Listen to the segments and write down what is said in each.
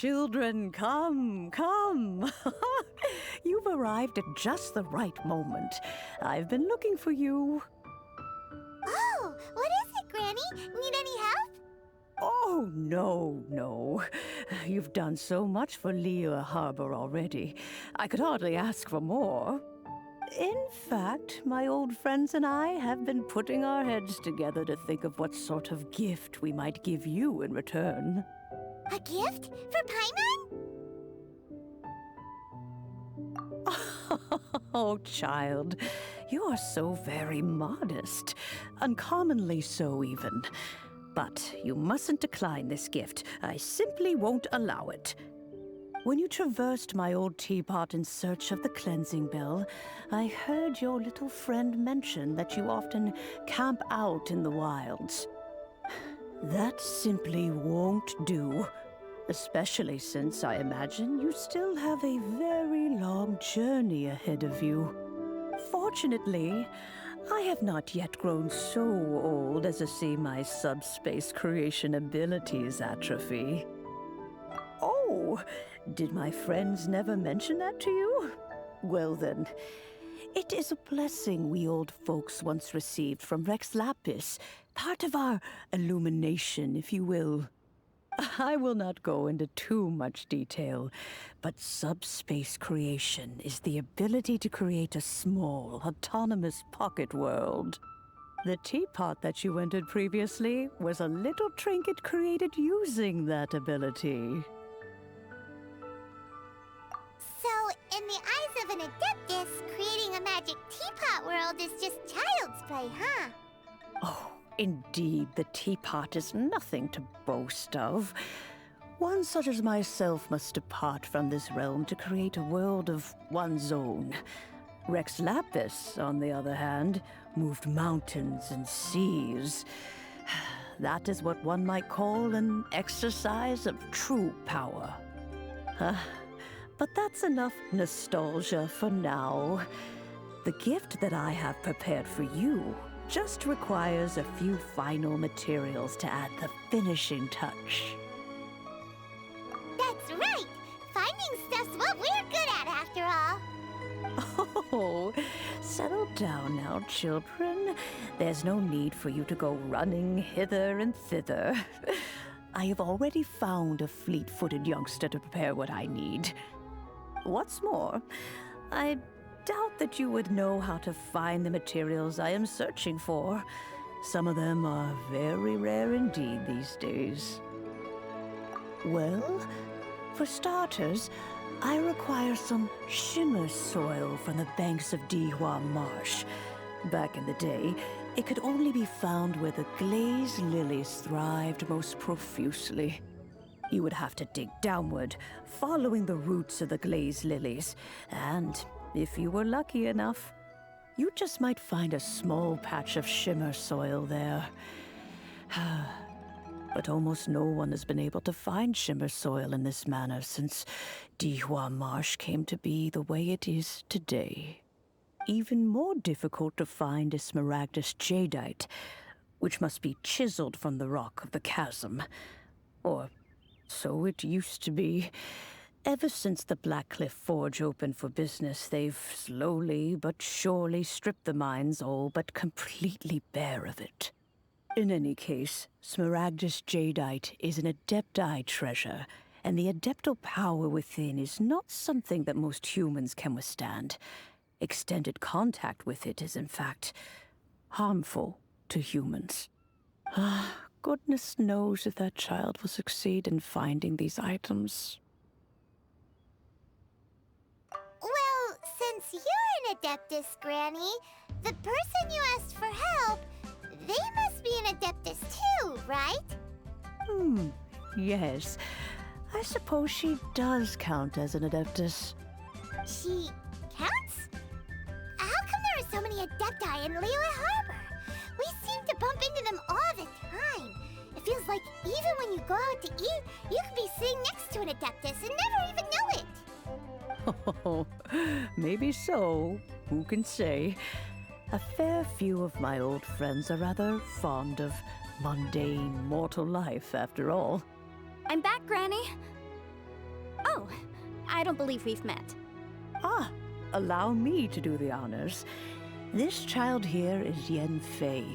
children, come, come. You've arrived at just the right moment. I've been looking for you. Oh, what is it, Granny? Need any help? Oh, no. You've done so much for Lea Harbor already. I could hardly ask for more. In fact, my old friends and I have been putting our heads together to think of what sort of gift we might give you in return. A gift? For Paimon? Oh, child, you are so very modest. Uncommonly so, even. But you mustn't decline this gift. I simply won't allow it. When you traversed my old teapot in search of the cleansing bell, I heard your little friend mention that you often camp out in the wilds. That simply won't do. Especially since I imagine you still have a very long journey ahead of you. Fortunately, I have not yet grown so old as to see my subspace creation abilities atrophy. Oh, did my friends never mention that to you? Well then, it is a blessing we old folks once received from Rex Lapis, part of our illumination, if you will. I will not go into too much detail, but subspace creation is the ability to create a small, autonomous pocket world. The teapot that you entered previously was a little trinket created using that ability. So, in the eyes of an adeptus, creating a magic teapot world is just child's play, huh? Oh, indeed, the teapot is nothing to boast of. One such as myself must depart from this realm to create a world of one's own. Rex Lapis, on the other hand, moved mountains and seas. That is what one might call an exercise of true power. But that's enough nostalgia for now. The gift that I have prepared for you just requires a few final materials to add the finishing touch. That's right! Finding stuff's what we're good at, after all. Oh, settle down now, children. There's no need for you to go running hither and thither. I have already found a fleet-footed youngster to prepare what I need. What's more, I doubt that you would know how to find the materials I am searching for. Some of them are very rare indeed these days. Well, for starters, I require some shimmer soil from the banks of Dihua Marsh. Back in the day, it could only be found where the glazed lilies thrived most profusely. You would have to dig downward, following the roots of the glazed lilies, and if you were lucky enough, you just might find a small patch of shimmer soil there. But almost no one has been able to find shimmer soil in this manner since Dihua Marsh came to be the way it is today. Even more difficult to find is smaragdus jadeite, which must be chiseled from the rock of the chasm. Or so it used to be. Ever since the Blackcliff Forge opened for business, they've slowly but surely stripped the mines all but completely bare of it. In any case, smaragdus jadeite is an adepti treasure, and the adeptal power within is not something that most humans can withstand. Extended contact with it is, in fact, harmful to humans. Goodness knows if that child will succeed in finding these items. Well, since you're an adeptus, Granny, the person you asked for help, they must be an adeptus too, right? Yes. I suppose she does count as an adeptus. She counts? How come there are so many adepti in Liyue Harbor? We seem to bump into them all the time. It feels like even when you go out to eat, you could be sitting next to an adeptus and never even know it. Oh, maybe so. Who can say? A fair few of my old friends are rather fond of mundane mortal life, after all. I'm back, Granny. I don't believe we've met. Ah, allow me to do the honors. This child here is Yanfei.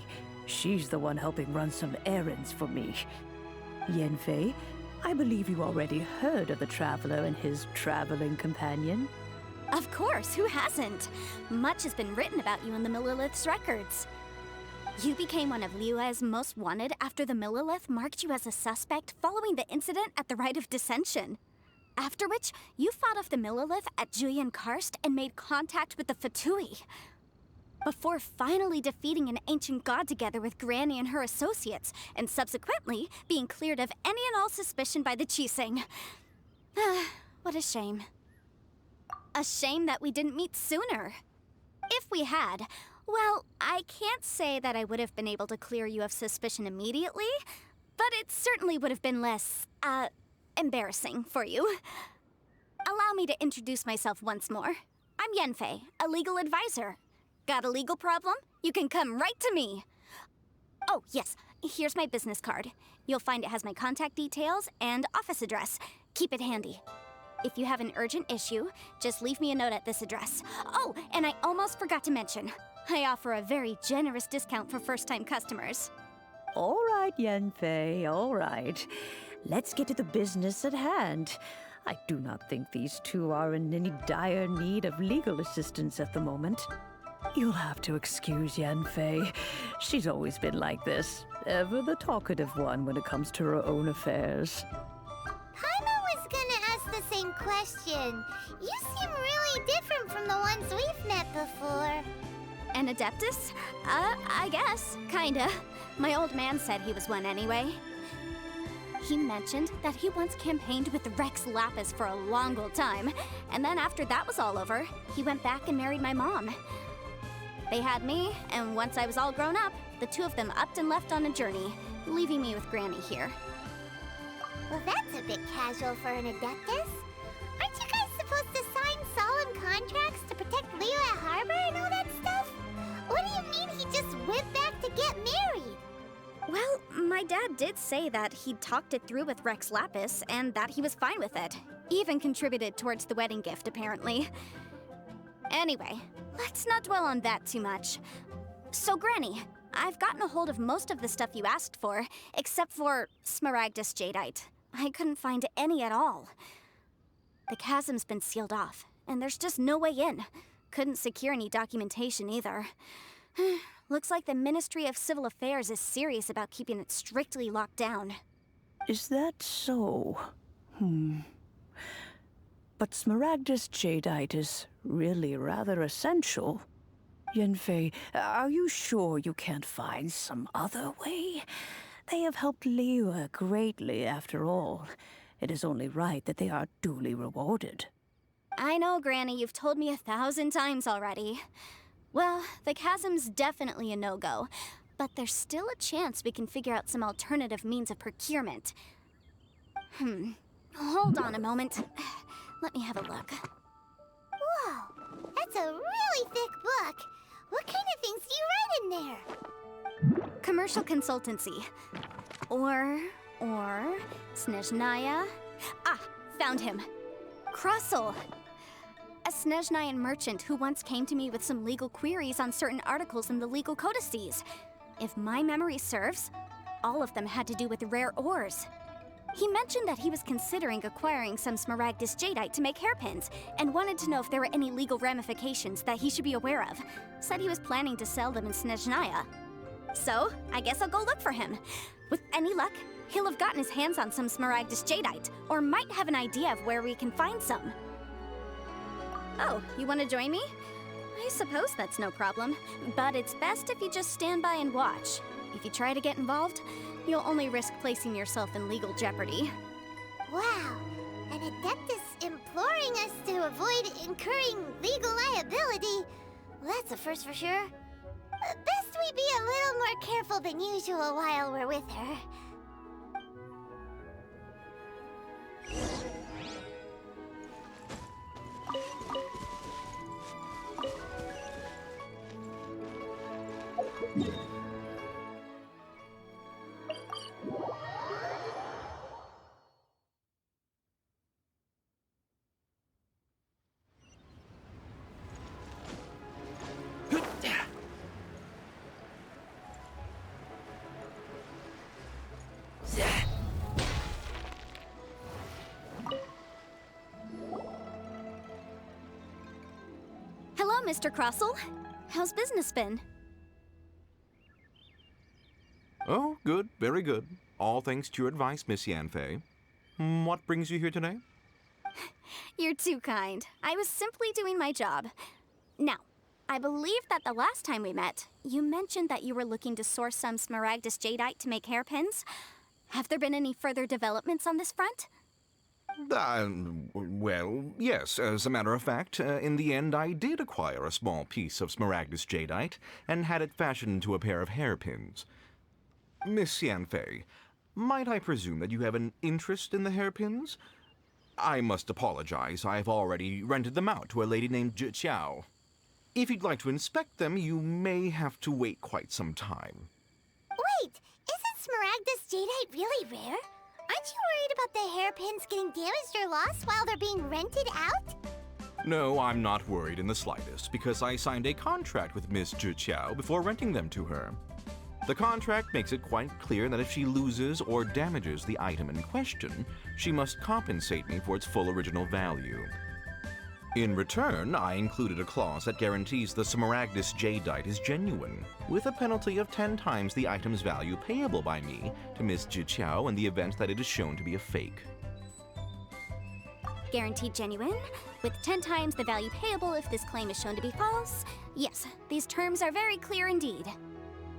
She's the one helping run some errands for me. Yanfei, I believe you already heard of the Traveler and his traveling companion. Of course, who hasn't? Much has been written about you in the Millilith's records. You became one of Liyue's most wanted after the Millilith marked you as a suspect following the incident at the Rite of Dissension. After which, you fought off the Millilith at Julian Karst and made contact with the Fatui. Before finally defeating an ancient god together with Granny and her associates, and subsequently being cleared of any and all suspicion by the Chiseng. What a shame. A shame that we didn't meet sooner. If we had, well, I can't say that I would have been able to clear you of suspicion immediately, but it certainly would have been less, embarrassing for you. Allow me to introduce myself once more. I'm Yanfei, a legal advisor. Got a legal problem? You can come right to me. Oh, yes, here's my business card. You'll find it has my contact details and office address. Keep it handy. If you have an urgent issue, just leave me a note at this address. Oh, and I almost forgot to mention, I offer a very generous discount for first-time customers. All right, Yanfei, all right. Let's get to the business at hand. I do not think these two are in any dire need of legal assistance at the moment. You'll have to excuse Yanfei. She's always been like this, ever the talkative one when it comes to her own affairs. Paimon was gonna ask the same question. You seem really different from the ones we've met before. An Adeptus? I guess, kinda. My old man said he was one anyway. He mentioned that he once campaigned with Rex Lapis for a long old time, and then after that was all over, he went back and married my mom. They had me, and once I was all grown up, the two of them upped and left on a journey, leaving me with Granny here. Well, that's a bit casual for an Adeptus. Aren't you guys supposed to sign solemn contracts to protect Liyue Harbor and all that stuff? What do you mean he just went back to get married? Well, my dad did say that he'd talked it through with Rex Lapis, and that he was fine with it. Even contributed towards the wedding gift, apparently. Anyway, let's not dwell on that too much. So, Granny, I've gotten a hold of most of the stuff you asked for, except for Smaragdus Jadeite. I couldn't find any at all. The chasm's been sealed off, and there's just no way in. Couldn't secure any documentation either. Looks like the Ministry of Civil Affairs is serious about keeping it strictly locked down. Is that so? But Smaragdus Jadeite is really rather essential. Yanfei, are you sure you can't find some other way? They have helped Liyue greatly, after all. It is only right that they are duly rewarded. I know, Granny, you've told me 1,000 times already. Well, the chasm's definitely a no-go, but there's still a chance we can figure out some alternative means of procurement. Hold on a moment. Let me have a look. Whoa, that's a really thick book. What kind of things do you write in there? Commercial consultancy. Or Snezhnaya. Ah, found him. Krusel. A Snezhnayan merchant who once came to me with some legal queries on certain articles in the legal codices. If my memory serves, all of them had to do with rare ores. He mentioned that he was considering acquiring some Smaragdus Jadeite to make hairpins, and wanted to know if there were any legal ramifications that he should be aware of. Said he was planning to sell them in Snezhnaya. So, I guess I'll go look for him. With any luck, he'll have gotten his hands on some Smaragdus Jadeite, or might have an idea of where we can find some. Oh, you want to join me? I suppose that's no problem, but it's best if you just stand by and watch. If you try to get involved, you'll only risk placing yourself in legal jeopardy. Wow, an Adeptus imploring us to avoid incurring legal liability. Well, that's a first for sure. Best we be a little more careful than usual while we're with her. Mr. Crossell. How's business been? Oh, good, very good. All thanks to your advice, Miss Yanfei. What brings you here today? You're too kind. I was simply doing my job. Now, I believe that the last time we met, you mentioned that you were looking to source some smaragdus jadeite to make hairpins. Have there been any further developments on this front? Well, yes. As a matter of fact, in the end, I did acquire a small piece of smaragdus jadeite and had it fashioned into a pair of hairpins. Miss Yanfei, might I presume that you have an interest in the hairpins? I must apologize. I've already rented them out to a lady named Zhiqiao. If you'd like to inspect them, you may have to wait quite some time. Wait, isn't smaragdus jadeite really rare? Aren't you worried about the hairpins getting damaged or lost while they're being rented out? No, I'm not worried in the slightest, because I signed a contract with Miss Zhiqiao before renting them to her. The contract makes it quite clear that if she loses or damages the item in question, she must compensate me for its full original value. In return, I included a clause that guarantees the smaragdus jadeite is genuine, with a penalty of 10 times the item's value payable by me to Miss Zhiqiao in the event that it is shown to be a fake. Guaranteed genuine, with 10 times the value payable if this claim is shown to be false. Yes, these terms are very clear indeed.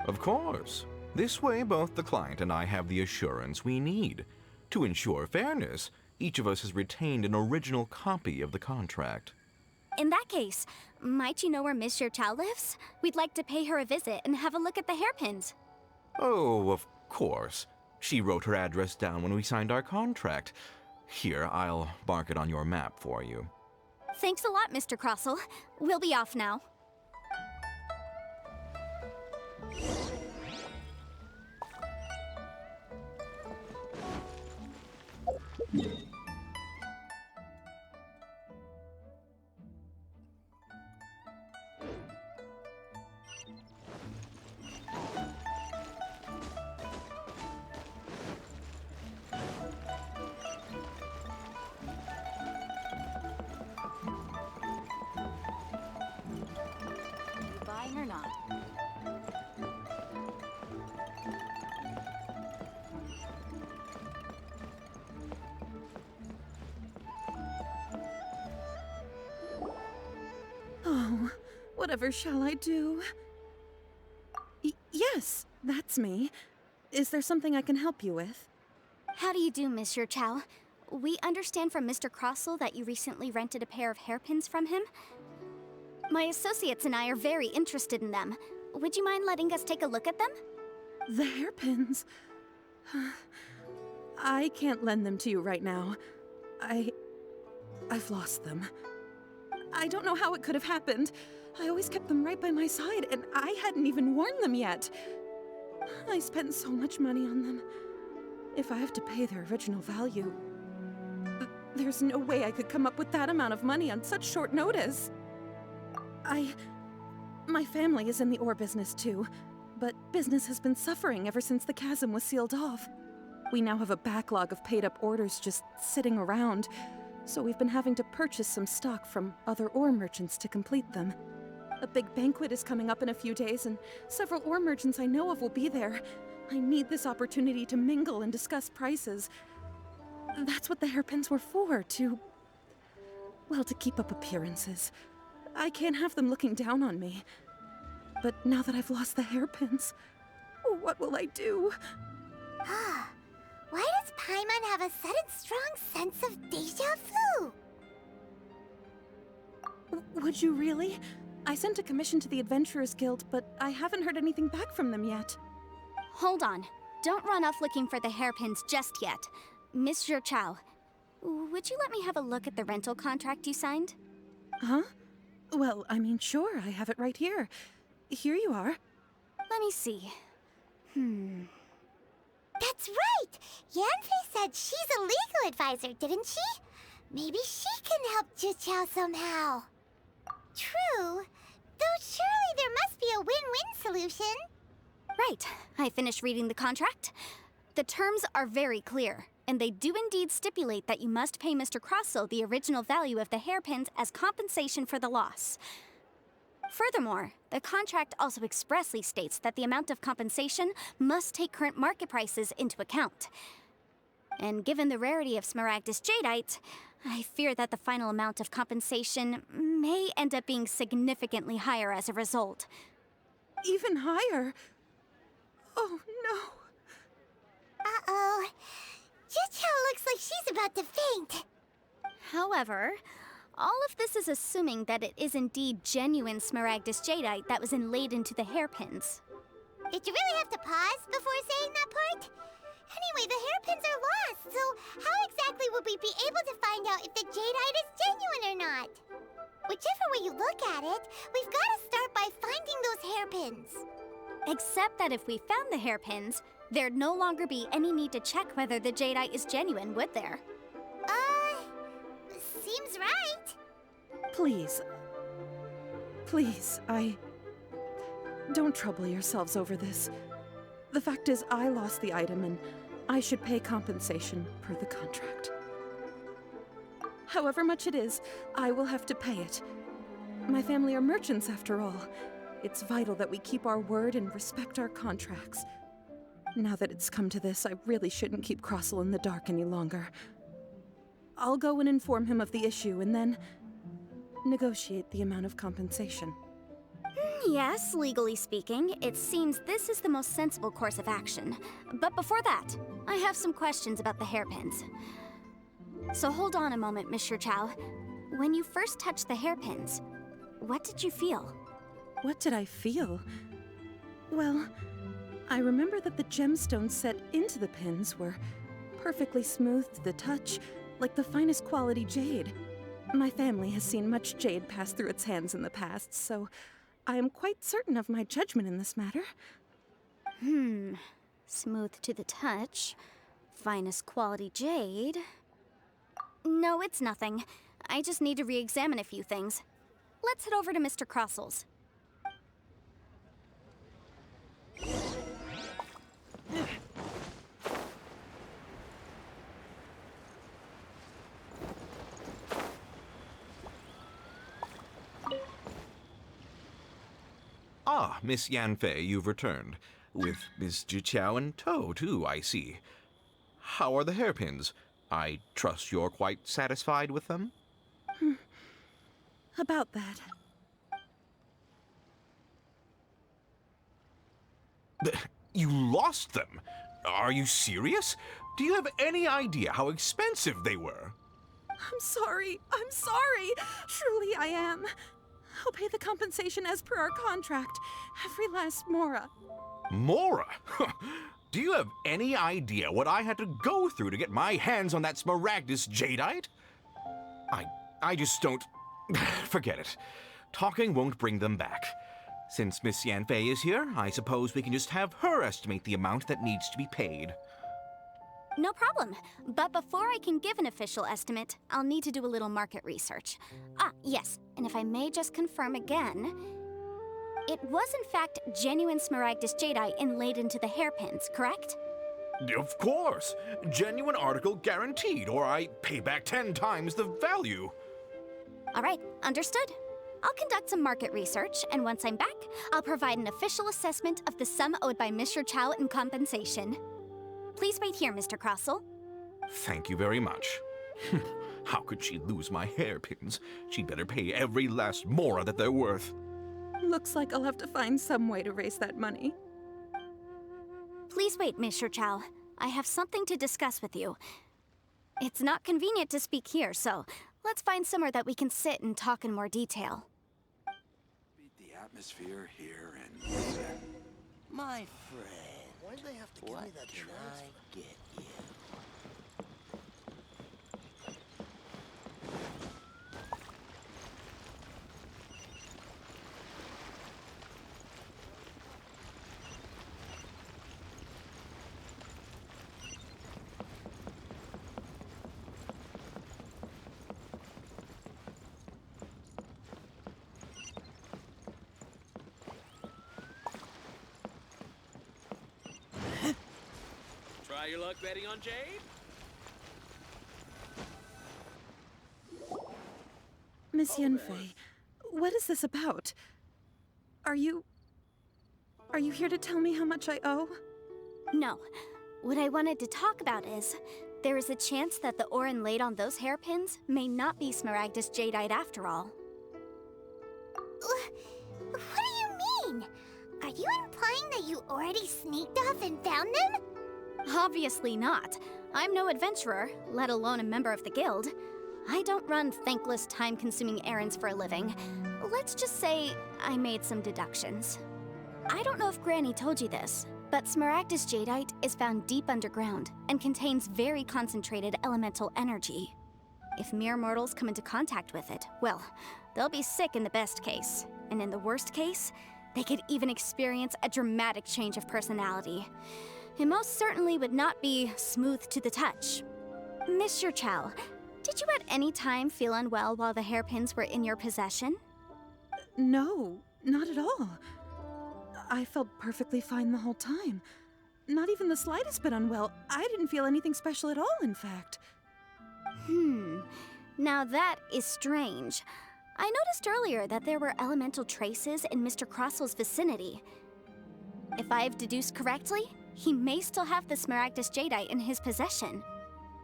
Of course. This way, both the client and I have the assurance we need. To ensure fairness, each of us has retained an original copy of the contract. In that case, might you know where Miss Zhiqiao lives? We'd like to pay her a visit and have a look at the hairpins. Oh, of course. She wrote her address down when we signed our contract. Here, I'll mark it on your map for you. Thanks a lot, Mr. Crossell. We'll be off now. Buying or not? Oh, whatever shall I do? Yes, that's me. Is there something I can help you with? How do you do, Miss Zhiqiao? We understand from Mr. Crossell that you recently rented a pair of hairpins from him. My associates and I are very interested in them. Would you mind letting us take a look at them? The hairpins? I can't lend them to you right now. I've lost them. I don't know how it could have happened. I always kept them right by my side, and I hadn't even worn them yet. I spent so much money on them. If I have to pay their original value, there's no way I could come up with that amount of money on such short notice. My family is in the ore business too, but business has been suffering ever since the chasm was sealed off. We now have a backlog of paid-up orders just sitting around, so we've been having to purchase some stock from other ore merchants to complete them. A big banquet is coming up in a few days, and several ore merchants I know of will be there. I need this opportunity to mingle and discuss prices. That's what the hairpins were for, to keep up appearances. I can't have them looking down on me. But now that I've lost the hairpins, what will I do? Why does Paimon have a sudden strong sense of déjà vu? Would you really? I sent a commission to the Adventurers Guild, but I haven't heard anything back from them yet. Hold on. Don't run off looking for the hairpins just yet. Miss Zhiqiao, would you let me have a look at the rental contract you signed? Huh? Well, I mean, sure, I have it right here. Here you are. Let me see. That's right! Yanfei said she's a legal advisor, didn't she? Maybe she can help Zhiqiao somehow. True. Though surely there must be a win-win solution. Right. I finished reading the contract. The terms are very clear, and they do indeed stipulate that you must pay Mr. Crossell the original value of the hairpins as compensation for the loss. Furthermore, the contract also expressly states that the amount of compensation must take current market prices into account. And given the rarity of Smaragdus Jadeite, I fear that the final amount of compensation may end up being significantly higher as a result. Even higher? Oh, no. Uh-oh. Juchao looks like she's about to faint. However, all of this is assuming that it is indeed genuine Smaragdus Jadeite that was inlaid into the hairpins. Did you really have to pause before saying that part? Anyway, the hairpins are lost, so how exactly would we be able to find out if the jadeite is genuine or not? Whichever way you look at it, we've got to start by finding those hairpins. Except that if we found the hairpins, there'd no longer be any need to check whether the jadeite is genuine, would there? Seems right. Please. Please, Don't trouble yourselves over this. The fact is, I lost the item and I should pay compensation per the contract. However much it is, I will have to pay it. My family are merchants, after all. It's vital that we keep our word and respect our contracts. Now that it's come to this, I really shouldn't keep Crossel in the dark any longer. I'll go and inform him of the issue and then negotiate the amount of compensation. Yes, legally speaking, it seems this is the most sensible course of action. But before that, I have some questions about the hairpins. So hold on a moment, Mr. Chow. When you first touched the hairpins, what did you feel? What did I feel? Well, I remember that the gemstones set into the pins were perfectly smooth to the touch, like the finest quality jade. My family has seen much jade pass through its hands in the past, so I am quite certain of my judgment in this matter. Smooth to the touch. Finest quality jade. No, it's nothing. I just need to re-examine a few things. Let's head over to Mr. Crossel's. Ah, Miss Yanfei, you've returned. With Miss Juqiao in tow, too, I see. How are the hairpins? I trust you're quite satisfied with them? About that. You lost them? Are you serious? Do you have any idea how expensive they were? I'm sorry. Truly I am. I'll pay the compensation as per our contract. Every last mora. Mora? Do you have any idea what I had to go through to get my hands on that Smaragdus Jadeite? I just don't... Forget it. Talking won't bring them back. Since Miss Yanfei is here, I suppose we can just have her estimate the amount that needs to be paid. No problem. But before I can give an official estimate, I'll need to do a little market research. Ah, yes. And if I may just confirm again, it was in fact genuine Smaragdus Jadeite inlaid into the hairpins, correct? Of course. Genuine article guaranteed, or I pay back 10 times the value. All right, understood. I'll conduct some market research, and once I'm back, I'll provide an official assessment of the sum owed by Mr. Chow in compensation. Please wait here, Mr. Crossel. Thank you very much. How could she lose my hairpins? She'd better pay every last mora that they're worth. Looks like I'll have to find some way to raise that money. Please wait, Mr. Chow. I have something to discuss with you. It's not convenient to speak here, so let's find somewhere that we can sit and talk in more detail. Beat the atmosphere here and there. My friend. Why'd they have to give me that Can I get you? Try your luck betting on Jade? Miss Yanfei, what is this about? Are you here to tell me how much I owe? No. What I wanted to talk about is, there is a chance that the ore inlaid on those hairpins may not be Smaragdus Jadeite after all. What do you mean? Are you implying that you already sneaked off and found them? Obviously not. I'm no adventurer, let alone a member of the guild. I don't run thankless, time-consuming errands for a living. Let's just say I made some deductions. I don't know if Granny told you this, but Smaragdus Jadeite is found deep underground and contains very concentrated elemental energy. If mere mortals come into contact with it, well, they'll be sick in the best case. And in the worst case, they could even experience a dramatic change of personality. It most certainly would not be smooth to the touch. Monsieur Chow, did you at any time feel unwell while the hairpins were in your possession? No, not at all. I felt perfectly fine the whole time. Not even the slightest bit unwell. I didn't feel anything special at all, in fact. Now that is strange. I noticed earlier that there were elemental traces in Mr. Crossel's vicinity. If I've deduced correctly, he may still have the Smaragdus Jadeite in his possession.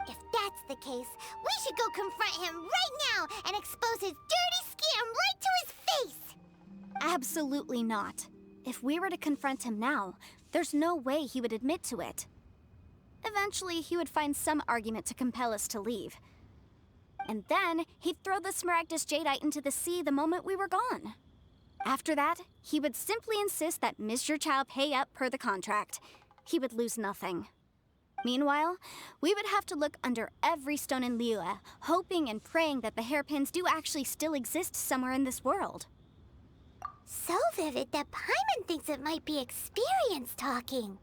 If that's the case, we should go confront him right now and expose his dirty scam right to his face! Absolutely not. If we were to confront him now, there's no way he would admit to it. Eventually, he would find some argument to compel us to leave. And then, he'd throw the Smaragdus Jadeite into the sea the moment we were gone. After that, he would simply insist that Monsieur Chow pay up per the contract. He would lose nothing. Meanwhile, we would have to look under every stone in Liyue, hoping and praying that the hairpins do actually still exist somewhere in this world. So vivid that Paimon thinks it might be experience talking.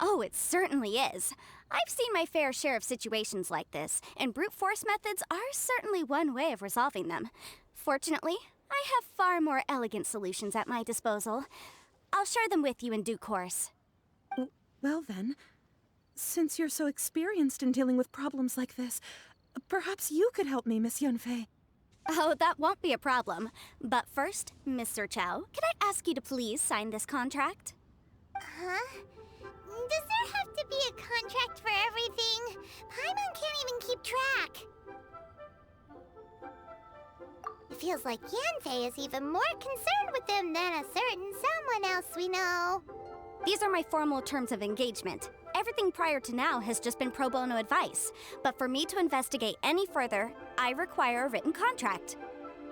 Oh, it certainly is. I've seen my fair share of situations like this, and brute force methods are certainly one way of resolving them. Fortunately, I have far more elegant solutions at my disposal. I'll share them with you in due course. Well then, since you're so experienced in dealing with problems like this, perhaps you could help me, Miss Yanfei. Oh, that won't be a problem. But first, Mr. Chow, could I ask you to please sign this contract? Huh? Does there have to be a contract for everything? Paimon can't even keep track. It feels like Yanfei is even more concerned with them than a certain someone else we know. These are my formal terms of engagement. Everything prior to now has just been pro bono advice. But for me to investigate any further, I require a written contract.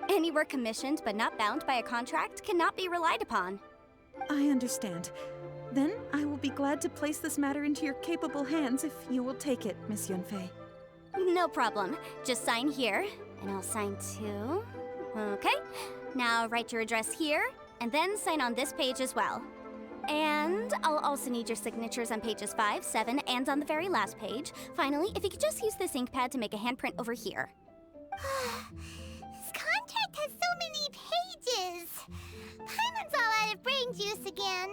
Any work commissioned but not bound by a contract cannot be relied upon. I understand. Then I will be glad to place this matter into your capable hands if you will take it, Miss Yanfei. No problem. Just sign here, and I'll sign too. Okay. Now write your address here, and then sign on this page as well. And I'll also need your signatures on pages 5, 7, and on the very last page. Finally, if you could just use this ink pad to make a handprint over here. This contract has so many pages. Paimon's all out of brain juice again.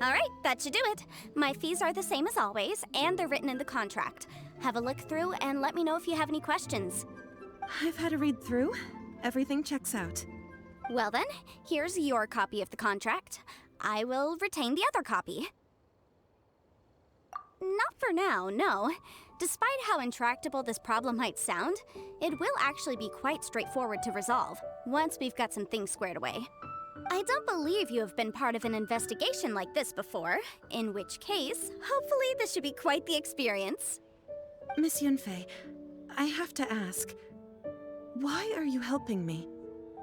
All right, that should do it. My fees are the same as always, and they're written in the contract. Have a look through and let me know if you have any questions. I've had a read through. Everything checks out. Well then, here's your copy of the contract. I will retain the other copy. Not for now, no. Despite how intractable this problem might sound, it will actually be quite straightforward to resolve, once we've got some things squared away. I don't believe you have been part of an investigation like this before, in which case, hopefully this should be quite the experience. Miss Yanfei, I have to ask, why are you helping me?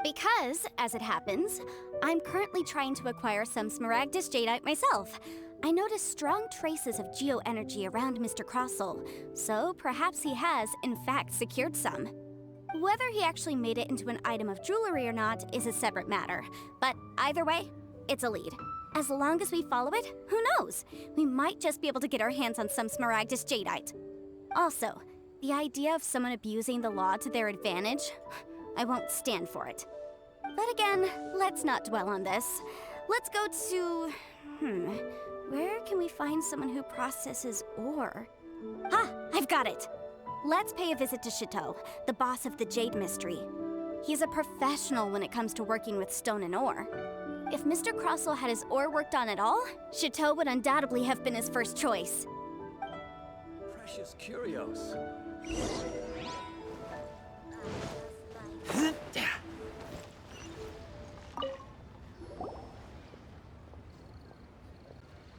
Because, as it happens, I'm currently trying to acquire some Smaragdus Jadeite myself. I noticed strong traces of geo-energy around Mr. Crossel, so perhaps he has, in fact, secured some. Whether he actually made it into an item of jewelry or not is a separate matter, but either way, it's a lead. As long as we follow it, who knows? We might just be able to get our hands on some Smaragdus Jadeite. Also, the idea of someone abusing the law to their advantage, I won't stand for it. But again, let's not dwell on this. Let's go to... where can we find someone who processes ore? Ah, I've got it! Let's pay a visit to Chateau, the boss of the Jade Mystery. He's a professional when it comes to working with stone and ore. If Mr. Crossell had his ore worked on at all, Chateau would undoubtedly have been his first choice. Precious curios.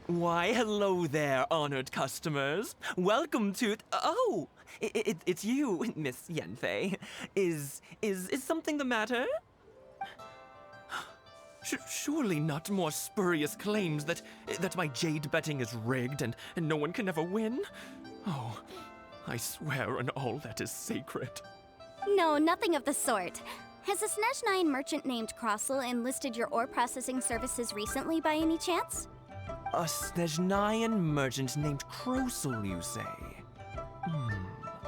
Why, hello there, honored customers. Welcome to... Oh! It's you, Miss Yanfei. Is something the matter? Surely not more spurious claims that my jade betting is rigged and no one can ever win? Oh, I swear on all that is sacred. No, nothing of the sort. Has a Snezhnine merchant named Crossell enlisted your ore processing services recently by any chance? A Snezhnine merchant named Crossell, you say?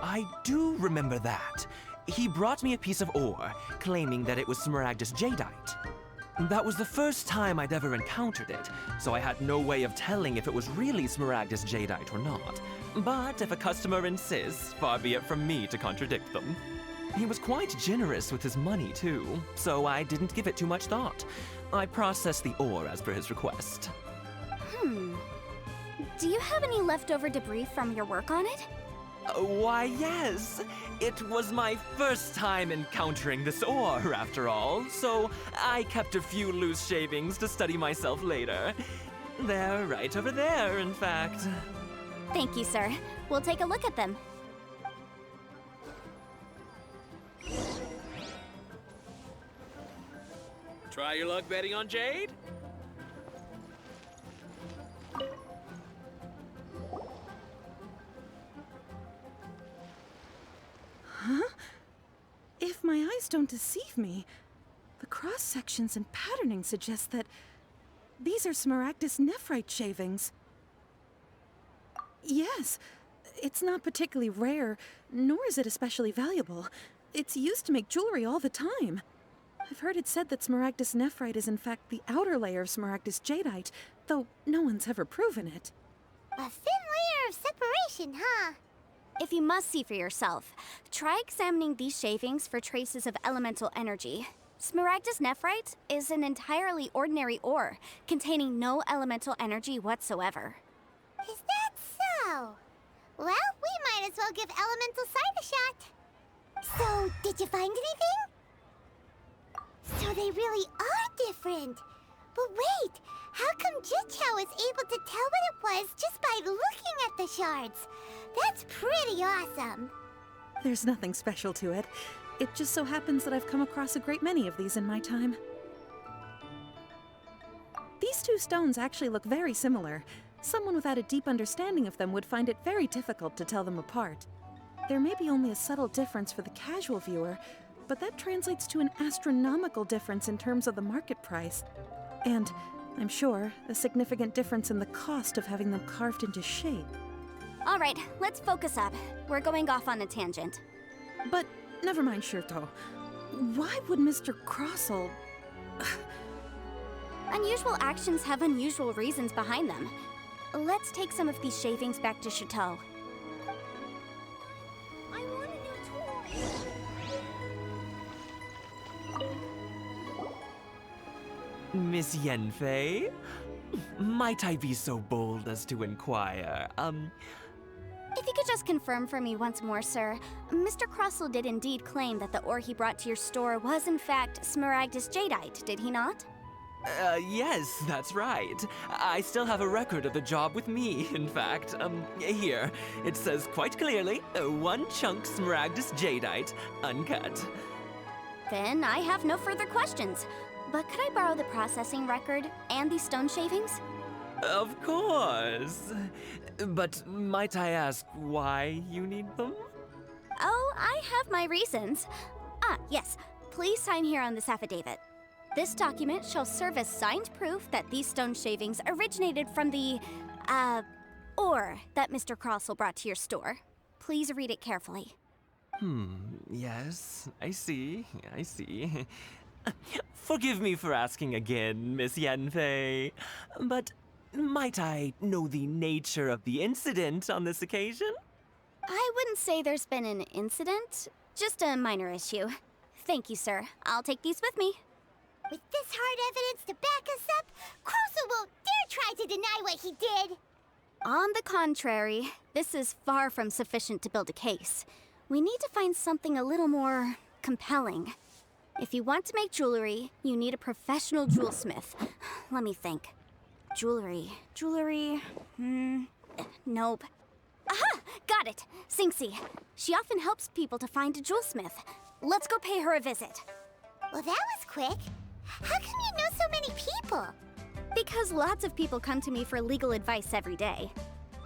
I do remember that. He brought me a piece of ore, claiming that it was Smaragdus jadeite. That was the first time I'd ever encountered it, so I had no way of telling if it was really Smaragdus jadeite or not. But if a customer insists, far be it from me to contradict them. He was quite generous with his money, too, so I didn't give it too much thought. I processed the ore as per his request. Do you have any leftover debris from your work on it? Why, yes. It was my first time encountering this ore, after all, so I kept a few loose shavings to study myself later. They're right over there, in fact. Thank you, sir. We'll take a look at them. Try your luck betting on Jade? If my eyes don't deceive me, the cross-sections and patterning suggest that these are Smaragdus nephrite shavings. Yes, it's not particularly rare, nor is it especially valuable. It's used to make jewelry all the time. I've heard it said that Smaragdus nephrite is in fact the outer layer of Smaragdus jadeite, though no one's ever proven it. A thin layer of separation, huh? If you must see for yourself, try examining these shavings for traces of elemental energy. Smaragdus nephrite is an entirely ordinary ore, containing no elemental energy whatsoever. Is that so? Well, we might as well give Elemental Sight a shot. So, did you find anything? So they really are different. But wait, how come Jichao is able to tell what it was just by looking at the shards? That's pretty awesome. There's nothing special to it. It just so happens that I've come across a great many of these in my time. These two stones actually look very similar. Someone without a deep understanding of them would find it very difficult to tell them apart. There may be only a subtle difference for the casual viewer, but that translates to an astronomical difference in terms of the market price. And, I'm sure, a significant difference in the cost of having them carved into shape. All right, let's focus up. We're going off on a tangent. But never mind, Shirto. Why would Mr. Crossell... Unusual actions have unusual reasons behind them. Let's take some of these shavings back to Chateau. I want a new toy! Miss Yanfei? Might I be so bold as to inquire, If you could just confirm for me once more, sir. Mr. Crossell did indeed claim that the ore he brought to your store was in fact Smaragdus jadeite, did he not? Yes, that's right. I still have a record of the job with me, in fact. Here. It says quite clearly, 1 chunk Smaragdus jadeite, uncut. Then I have no further questions. But could I borrow the processing record and these stone shavings? Of course. But might I ask why you need them? Oh, I have my reasons. Ah, yes. Please sign here on this affidavit. This document shall serve as signed proof that these stone shavings originated from the, ore that Mr. Crossell brought to your store. Please read it carefully. Yes, I see. Forgive me for asking again, Miss Yanfei, but might I know the nature of the incident on this occasion? I wouldn't say there's been an incident, just a minor issue. Thank you, sir. I'll take these with me. With this hard evidence to back us up, Crosel won't dare try to deny what he did. On the contrary, this is far from sufficient to build a case. We need to find something a little more compelling. If you want to make jewelry, you need a professional jewelsmith. Let me think. Jewelry. Nope. Aha! Got it! Sinxie. She often helps people to find a jewelsmith. Let's go pay her a visit. Well, that was quick. How come you know so many people? Because lots of people come to me for legal advice every day.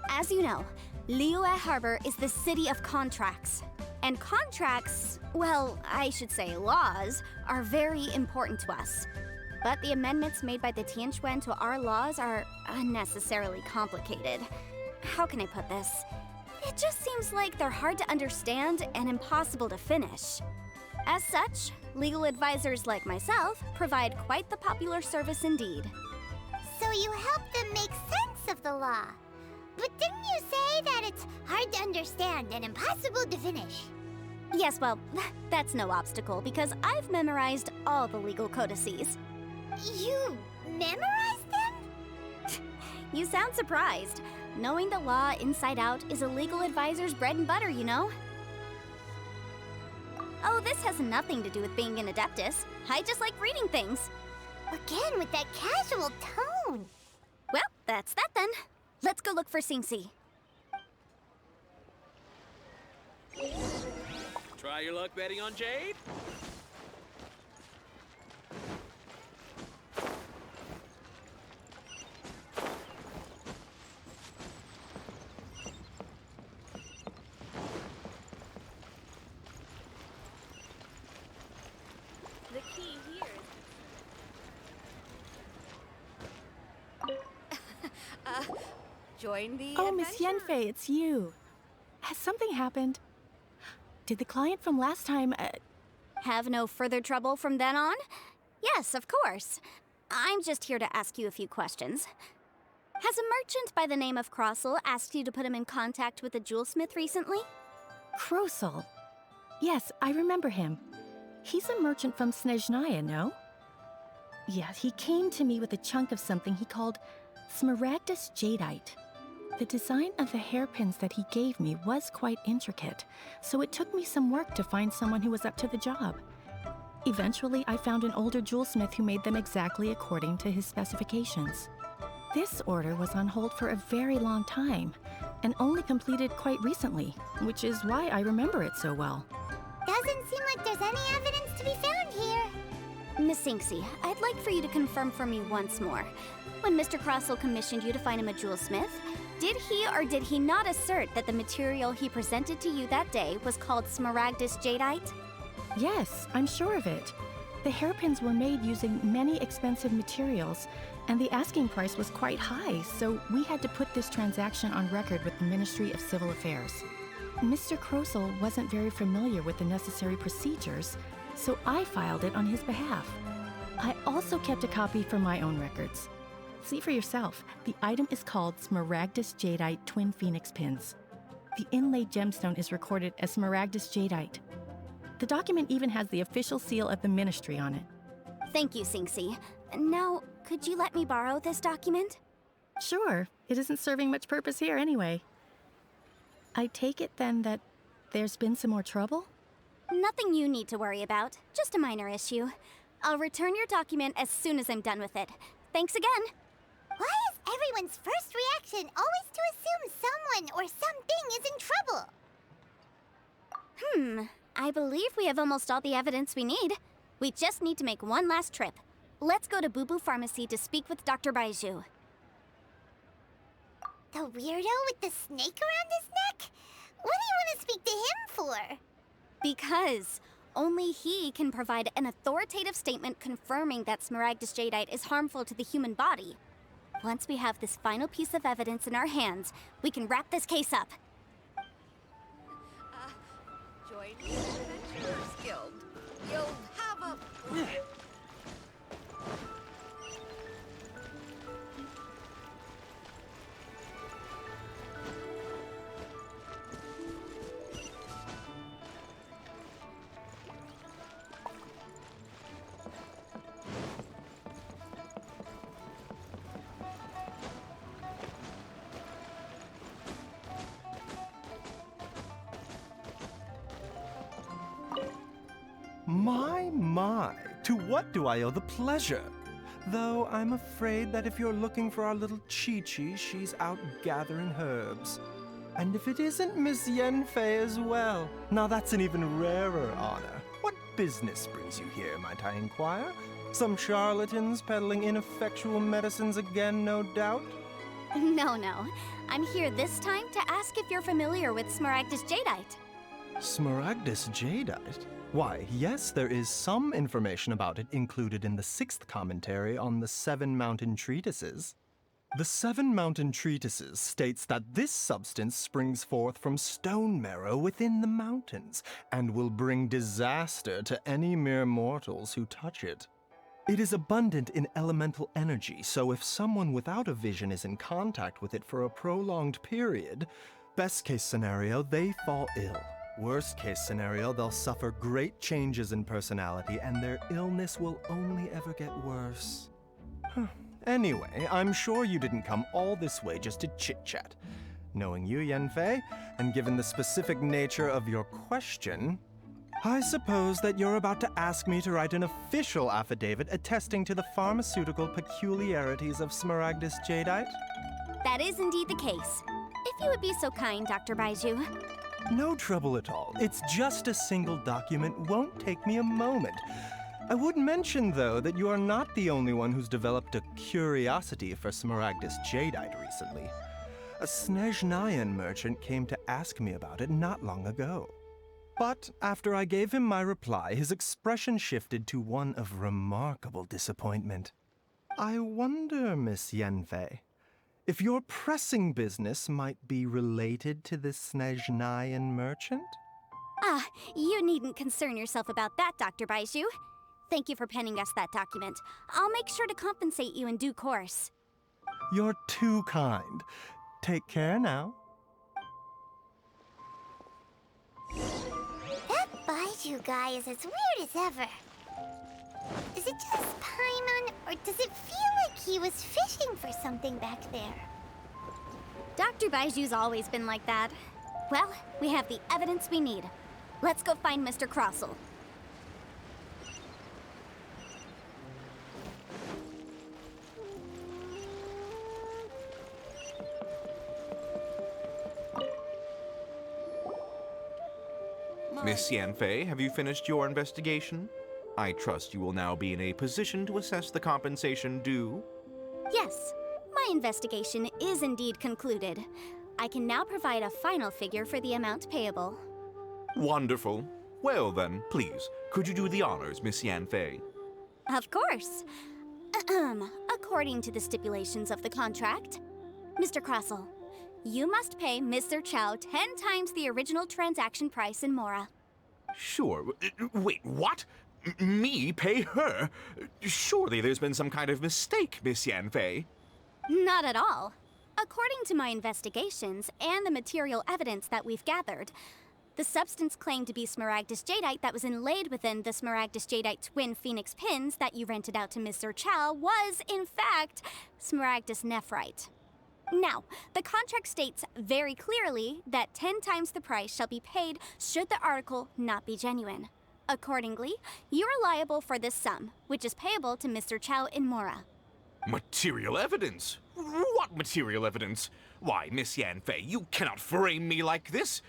As you know, Liyue Harbor is the city of contracts. And contracts, well, I should say laws, are very important to us. But the amendments made by the Tianquan to our laws are unnecessarily complicated. How can I put this? It just seems like they're hard to understand and impossible to finish. As such, legal advisors like myself provide quite the popular service indeed. So you help them make sense of the law. But didn't you say that it's hard to understand and impossible to finish? Yes, well, that's no obstacle because I've memorized all the legal codices. You memorized them? You sound surprised. Knowing the law inside out is a legal advisor's bread and butter, you know? Oh, this has nothing to do with being an adeptus. I just like reading things. Again, with that casual tone. Well, that's that then. Let's go look for Sinxie. Try your luck betting on Jade? The key here is... join the Oh, Miss adventure. Yanfei, it's you. Has something happened? Did the client from last time, Have no further trouble from then on? Yes, of course. I'm just here to ask you a few questions. Has a merchant by the name of Crossel asked you to put him in contact with a jewelsmith recently? Crosel? Yes, I remember him. He's a merchant from Snezhnaya, no? Yeah, he came to me with a chunk of something he called Smaragdus Jadeite. The design of the hairpins that he gave me was quite intricate, so it took me some work to find someone who was up to the job. Eventually, I found an older jewelsmith who made them exactly according to his specifications. This order was on hold for a very long time, and only completed quite recently, which is why I remember it so well. Doesn't seem like there's any evidence to be found here. Miss Sinxie, I'd like for you to confirm for me once more. When Mr. Crossel commissioned you to find him a jewelsmith, did he or did he not assert that the material he presented to you that day was called Smaragdus Jadeite? Yes, I'm sure of it. The hairpins were made using many expensive materials, and the asking price was quite high, so we had to put this transaction on record with the Ministry of Civil Affairs. Mr. Crosel wasn't very familiar with the necessary procedures, so I filed it on his behalf. I also kept a copy for my own records. See for yourself, the item is called Smaragdus Jadeite Twin Phoenix Pins. The inlaid gemstone is recorded as Smaragdus Jadeite. The document even has the official seal of the ministry on it. Thank you, Sinxie. Now, could you let me borrow this document? Sure, it isn't serving much purpose here anyway. I take it then that there's been some more trouble? Nothing you need to worry about, just a minor issue. I'll return your document as soon as I'm done with it. Thanks again. Why is everyone's first reaction always to assume someone or something is in trouble? I believe we have almost all the evidence we need. We just need to make one last trip. Let's go to Boo Boo Pharmacy to speak with Dr. Baiju. The weirdo with the snake around his neck? What do you want to speak to him for? Because only he can provide an authoritative statement confirming that Smaragdus Jadeite is harmful to the human body. Once we have this final piece of evidence in our hands, we can wrap this case up. Join the Adventurers Guild. You'll have a... my, to what do I owe the pleasure? Though I'm afraid that if you're looking for our little Chi-Chi, she's out gathering herbs. And if it isn't Miss Yanfei as well, now that's an even rarer honor. What business brings you here, might I inquire? Some charlatans peddling ineffectual medicines again, no doubt? No. I'm here this time to ask if you're familiar with Smaragdus Jadeite. Smaragdus Jadeite? Why, yes, there is some information about it included in the 6th commentary on the 7 Mountain Treatises. The 7 Mountain Treatises states that this substance springs forth from stone marrow within the mountains, and will bring disaster to any mere mortals who touch it. It is abundant in elemental energy, so if someone without a vision is in contact with it for a prolonged period, best case scenario, they fall ill. Worst case scenario, they'll suffer great changes in personality and their illness will only ever get worse. Anyway, I'm sure you didn't come all this way just to chit-chat. Knowing you, Yanfei, and given the specific nature of your question, I suppose that you're about to ask me to write an official affidavit attesting to the pharmaceutical peculiarities of Smaragdus Jadeite? That is indeed the case. If you would be so kind, Dr. Baiju. No trouble at all. It's just a single document, won't take me a moment. I would mention, though, that you are not the only one who's developed a curiosity for Smaragdus Jadeite recently. A Snezhnayan merchant came to ask me about it not long ago. But after I gave him my reply, his expression shifted to one of remarkable disappointment. I wonder, Miss Yanfei, if your pressing business might be related to this Snezhnayan merchant? You needn't concern yourself about that, Dr. Baiju. Thank you for penning us that document. I'll make sure to compensate you in due course. You're too kind. Take care now. That Baiju guy is as weird as ever. Is it just Paimon, or does it feel like he was fishing for something back there? Dr. Baiju's always been like that. Well, we have the evidence we need. Let's go find Mr. Crossell. Miss Yanfei, have you finished your investigation? I trust you will now be in a position to assess the compensation due. Yes, my investigation is indeed concluded. I can now provide a final figure for the amount payable. Wonderful. Well then, please, could you do the honors, Miss Yanfei? Of course. According to the stipulations of the contract, Mr. Crossell, you must pay Mr. Chow 10 times the original transaction price in Mora. Sure. Wait, what? Me pay her? Surely there's been some kind of mistake, Miss Yanfei. Not at all. According to my investigations and the material evidence that we've gathered, the substance claimed to be Smaragdus Jadeite that was inlaid within the Smaragdus Jadeite twin phoenix pins that you rented out to Mr. Chow was, in fact, Smaragdus Nephrite. Now, the contract states very clearly that 10 times the price shall be paid should the article not be genuine. Accordingly, you are liable for this sum, which is payable to Mr. Chow in Mora. Material evidence? What material evidence? Why, Miss Yanfei, you cannot frame me like this.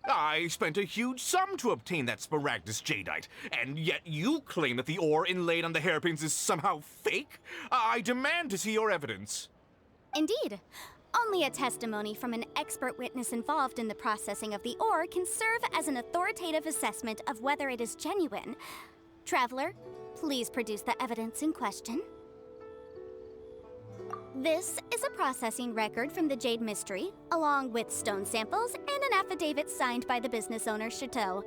I spent a huge sum to obtain that Smaragdus Jadeite, and yet you claim that the ore inlaid on the hairpins is somehow fake? I demand to see your evidence. Indeed. Only a testimony from an expert witness involved in the processing of the ore can serve as an authoritative assessment of whether it is genuine. Traveler, please produce the evidence in question. This is a processing record from the Jade Mystery, along with stone samples and an affidavit signed by the business owner, Chateau.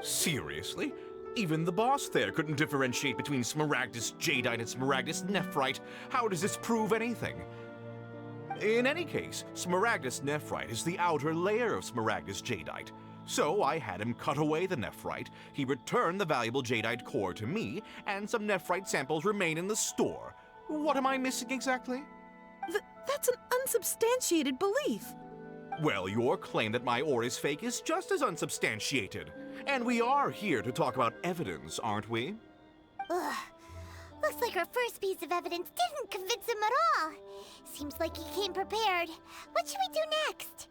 Seriously? Even the boss there couldn't differentiate between Smaragdus Jadeite and Smaragdus Nephrite. How does this prove anything? In any case, Smaragdus Nephrite is the outer layer of Smaragdus Jadeite. So I had him cut away the Nephrite, he returned the valuable Jadeite core to me, and some Nephrite samples remain in the store. What am I missing exactly? That's an unsubstantiated belief. Well, your claim that my ore is fake is just as unsubstantiated. And we are here to talk about evidence, aren't we? Ugh. Looks like our first piece of evidence didn't convince him at all. Seems like he came prepared. What should we do next?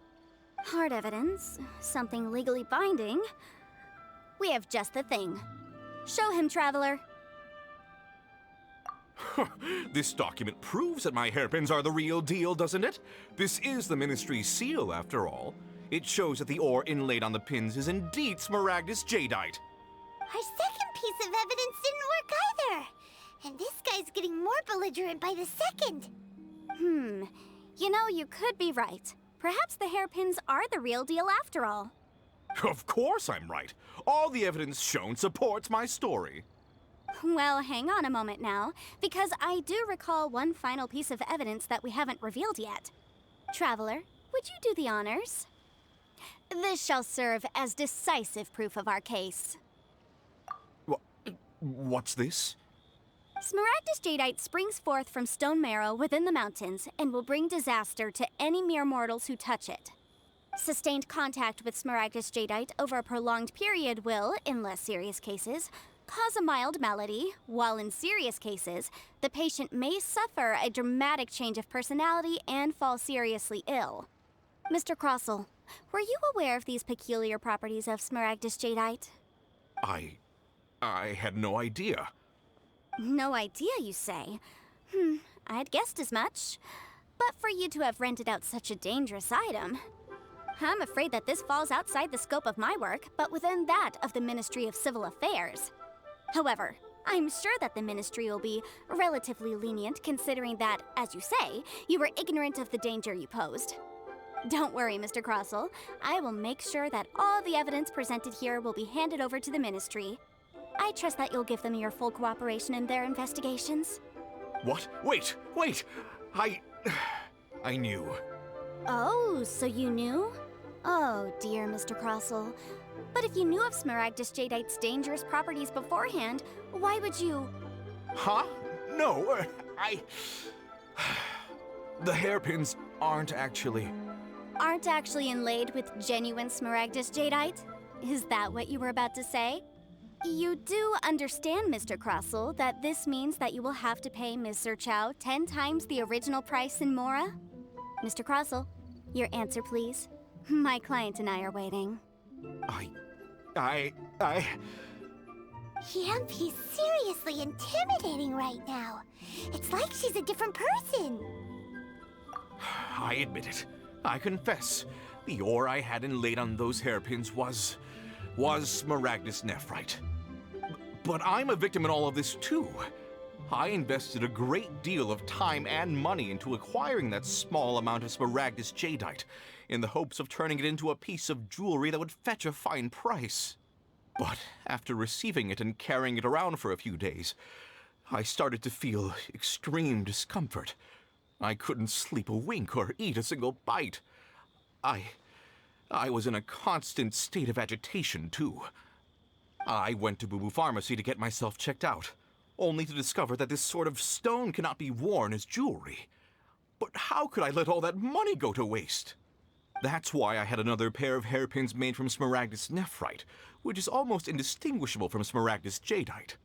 Hard evidence, something legally binding. We have just the thing. Show him, Traveler. This document proves that my hairpins are the real deal, doesn't it? This is the Ministry's seal, after all. It shows that the ore inlaid on the pins is indeed Smaragdus jadeite. Our second piece of evidence didn't work either. And this guy's getting more belligerent by the second. You know, you could be right. Perhaps the hairpins are the real deal after all. Of course I'm right. All the evidence shown supports my story. Well, hang on a moment now, because I do recall one final piece of evidence that we haven't revealed yet. Traveler, would you do the honors? This shall serve as decisive proof of our case. What's this? Smaragdus jadeite springs forth from stone marrow within the mountains and will bring disaster to any mere mortals who touch it. Sustained contact with Smaragdus jadeite over a prolonged period will, in less serious cases, cause a mild malady, while in serious cases, the patient may suffer a dramatic change of personality and fall seriously ill. Mr. Crossell, were you aware of these peculiar properties of Smaragdus jadeite? I had no idea. No idea, you say? I'd guessed as much. But for you to have rented out such a dangerous item, I'm afraid that this falls outside the scope of my work, but within that of the Ministry of Civil Affairs. However, I'm sure that the Ministry will be relatively lenient considering that, as you say, you were ignorant of the danger you posed. Don't worry, Mr. Crossell. I will make sure that all the evidence presented here will be handed over to the Ministry. I trust that you'll give them your full cooperation in their investigations. What? Wait! I knew. Oh, so you knew? Oh, dear Mr. Crossell. But if you knew of Smaragdus jadeite's dangerous properties beforehand, why would you... Huh? No, The hairpins aren't actually inlaid with genuine Smaragdus jadeite? Is that what you were about to say? You do understand, Mr. Crossell, that this means that you will have to pay Ms. Chow 10 times the original price in Mora? Mr. Crossell, your answer, please. My client and I are waiting. Yanfei's seriously intimidating right now. It's like she's a different person. I admit it. I confess. The ore I had inlaid on those hairpins was Smaragdus nephrite. But I'm a victim in all of this too. I invested a great deal of time and money into acquiring that small amount of Smaragdus jadeite, in the hopes of turning it into a piece of jewelry that would fetch a fine price. But after receiving it and carrying it around for a few days, I started to feel extreme discomfort. I couldn't sleep a wink or eat a single bite. I was in a constant state of agitation, too. I went to Boo Boo Pharmacy to get myself checked out, only to discover that this sort of stone cannot be worn as jewelry. But how could I let all that money go to waste? That's why I had another pair of hairpins made from Smaragdus nephrite, which is almost indistinguishable from Smaragdus jadeite.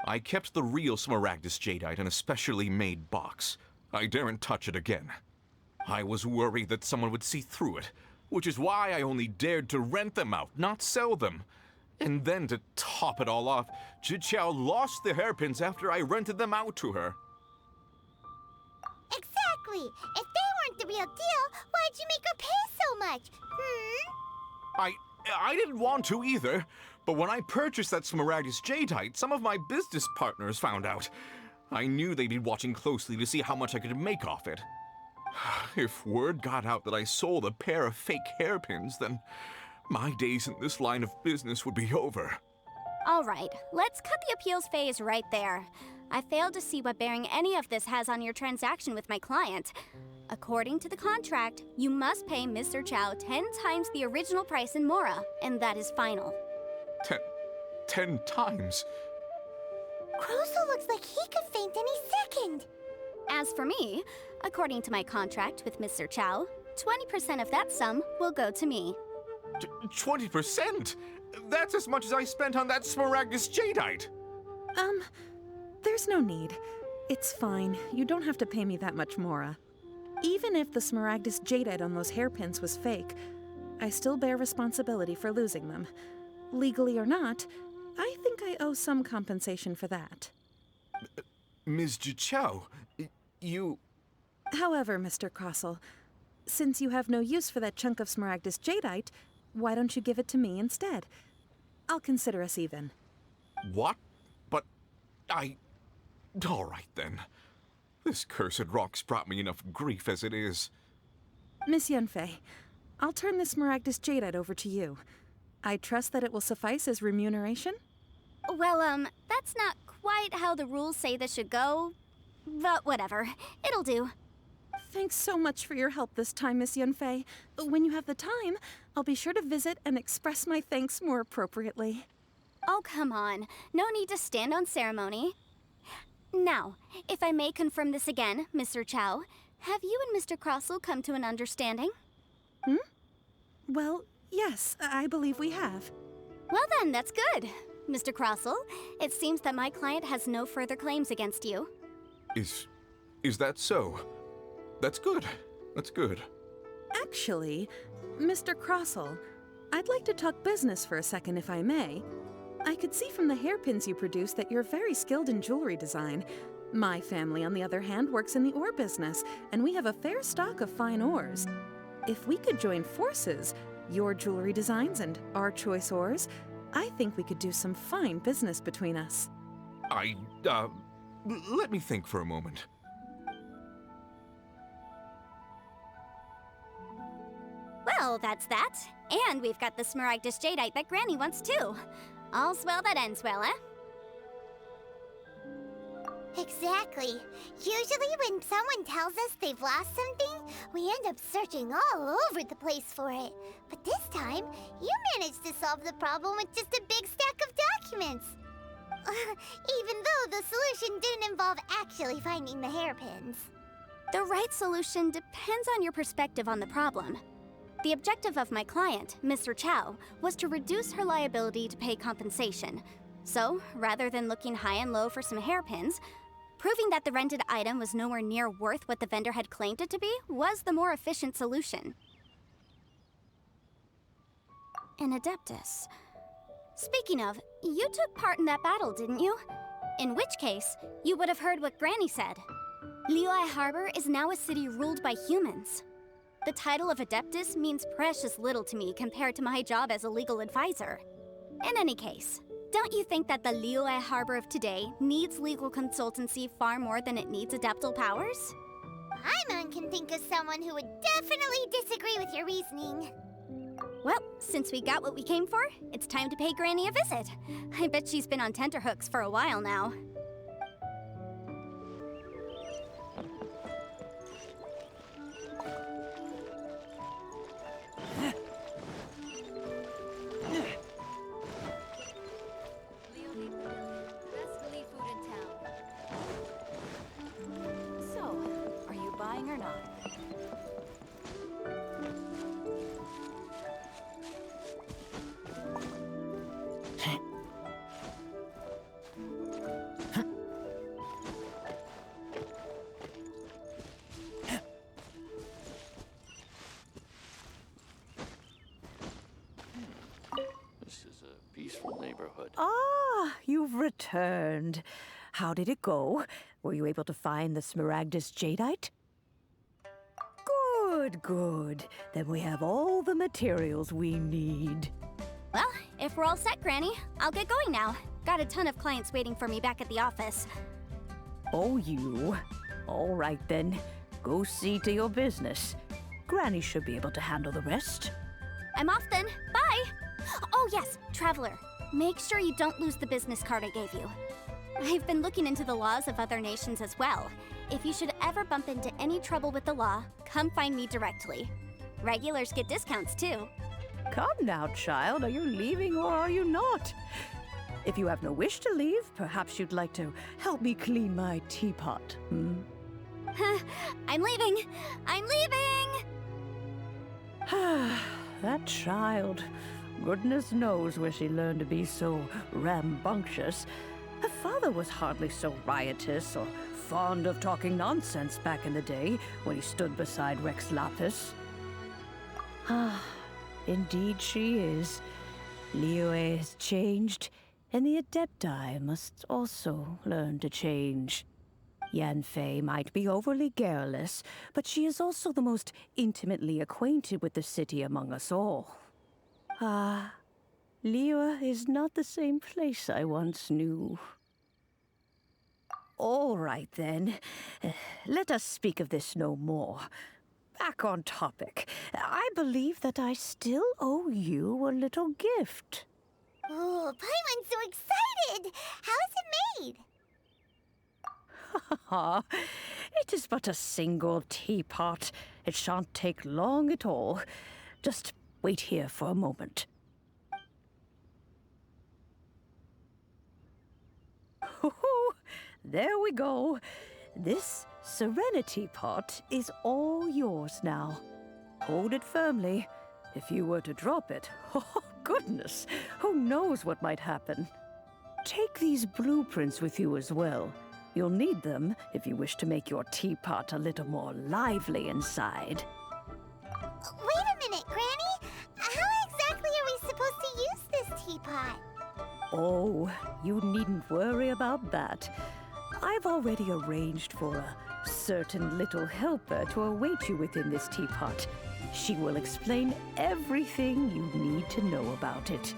I kept the real Smaragdus jadeite in a specially made box. I daren't touch it again. I was worried that someone would see through it, which is why I only dared to rent them out, not sell them. And then to top it all off, Zhiqiao lost the hairpins after I rented them out to her. Exactly! If they weren't the real deal, why'd you make her pay so much? I didn't want to either, but when I purchased that Smaragdus jadeite, some of my business partners found out. I knew they'd be watching closely to see how much I could make off it. If word got out that I sold a pair of fake hairpins, then my days in this line of business would be over. All right, let's cut the appeals phase right there. I failed to see what bearing any of this has on your transaction with my client. According to the contract, you must pay Mr. Chow 10 times the original price in Mora, and that is final. 10 times? Crossell looks like he could faint any second. As for me, according to my contract with Mr. Chow, 20% of that sum will go to me. 20%? That's as much as I spent on that Smaragdus Jadeite! There's no need. It's fine. You don't have to pay me that much, Mora. Even if the Smaragdus Jadeite on those hairpins was fake, I still bear responsibility for losing them. Legally or not, I think I owe some compensation for that. Ms. Jichao, you... However, Mr. Crossell, since you have no use for that chunk of Smaragdus Jadeite, why don't you give it to me instead? I'll consider us even. What? But all right then. This cursed rock's brought me enough grief as it is. Miss Yanfei, I'll turn this Smaragdus Jadeite over to you. I trust that it will suffice as remuneration? Well, that's not quite how the rules say this should go. But whatever. It'll do. Thanks so much for your help this time, Miss Yanfei. When you have the time, I'll be sure to visit and express my thanks more appropriately. Oh, come on. No need to stand on ceremony. Now, if I may confirm this again, Mr. Chow, have you and Mr. Crossell come to an understanding? Well, yes, I believe we have. Well then, that's good. Mr. Crossell, it seems that my client has no further claims against you. Is that so? That's good. That's good. Actually, Mr. Crossell, I'd like to talk business for a second if I may. I could see from the hairpins you produce that you're very skilled in jewelry design. My family, on the other hand, works in the ore business, and we have a fair stock of fine ores. If we could join forces, your jewelry designs and our choice ores, I think we could do some fine business between us. Let me think for a moment. Well, that's that. And we've got the Smaragdus Jadeite that Granny wants too. All's well that ends well, eh? Exactly. Usually when someone tells us they've lost something, we end up searching all over the place for it. But this time, you managed to solve the problem with just a big stack of documents. Even though the solution didn't involve actually finding the hairpins. The right solution depends on your perspective on the problem. The objective of my client, Mr. Chow, was to reduce her liability to pay compensation. So, rather than looking high and low for some hairpins, proving that the rented item was nowhere near worth what the vendor had claimed it to be was the more efficient solution. An Adeptus. Speaking of, you took part in that battle, didn't you? In which case, you would have heard what Granny said. Liyue Harbor is now a city ruled by humans. The title of Adeptus means precious little to me compared to my job as a legal advisor. In any case, don't you think that the Liyue Harbor of today needs legal consultancy far more than it needs adeptal powers? Paimon can think of someone who would definitely disagree with your reasoning. Well, since we got what we came for, it's time to pay Granny a visit. I bet she's been on tenterhooks for a while now. Or not? This is a peaceful neighborhood. Ah, you've returned. How did it go? Were you able to find the Smaragdus Jadeite? Good, good. Then we have all the materials we need. Well, if we're all set, Granny, I'll get going now. Got a ton of clients waiting for me back at the office. Oh, you? All right then. Go see to your business. Granny should be able to handle the rest. I'm off then. Bye! Oh yes, Traveler. Make sure you don't lose the business card I gave you. I've been looking into the laws of other nations as well. If you should ever bump into any trouble with the law, come find me directly. Regulars get discounts too. Come now, child. Are you leaving or are you not? If you have no wish to leave, perhaps you'd like to help me clean my teapot, I'm leaving! I'm leaving! That child. Goodness knows where she learned to be so rambunctious. Her father was hardly so riotous or fond of talking nonsense back in the day when he stood beside Rex Lapis. Ah, indeed she is. Liyue has changed, and the Adepti must also learn to change. Yanfei might be overly garrulous, but she is also the most intimately acquainted with the city among us all. Ah, Liyue is not the same place I once knew. All right, then. Let us speak of this no more. Back on topic. I believe that I still owe you a little gift. Oh, Paimon's so excited! How is it made? It is but a single teapot. It shan't take long at all. Just wait here for a moment. There we go. This Serenity Pot is all yours now. Hold it firmly. If you were to drop it, oh goodness, who knows what might happen. Take these blueprints with you as well. You'll need them if you wish to make your teapot a little more lively inside. Wait a minute, Granny! How exactly are we supposed to use this teapot? Oh, you needn't worry about that. I've already arranged for a certain little helper to await you within this teapot. She will explain everything you need to know about it.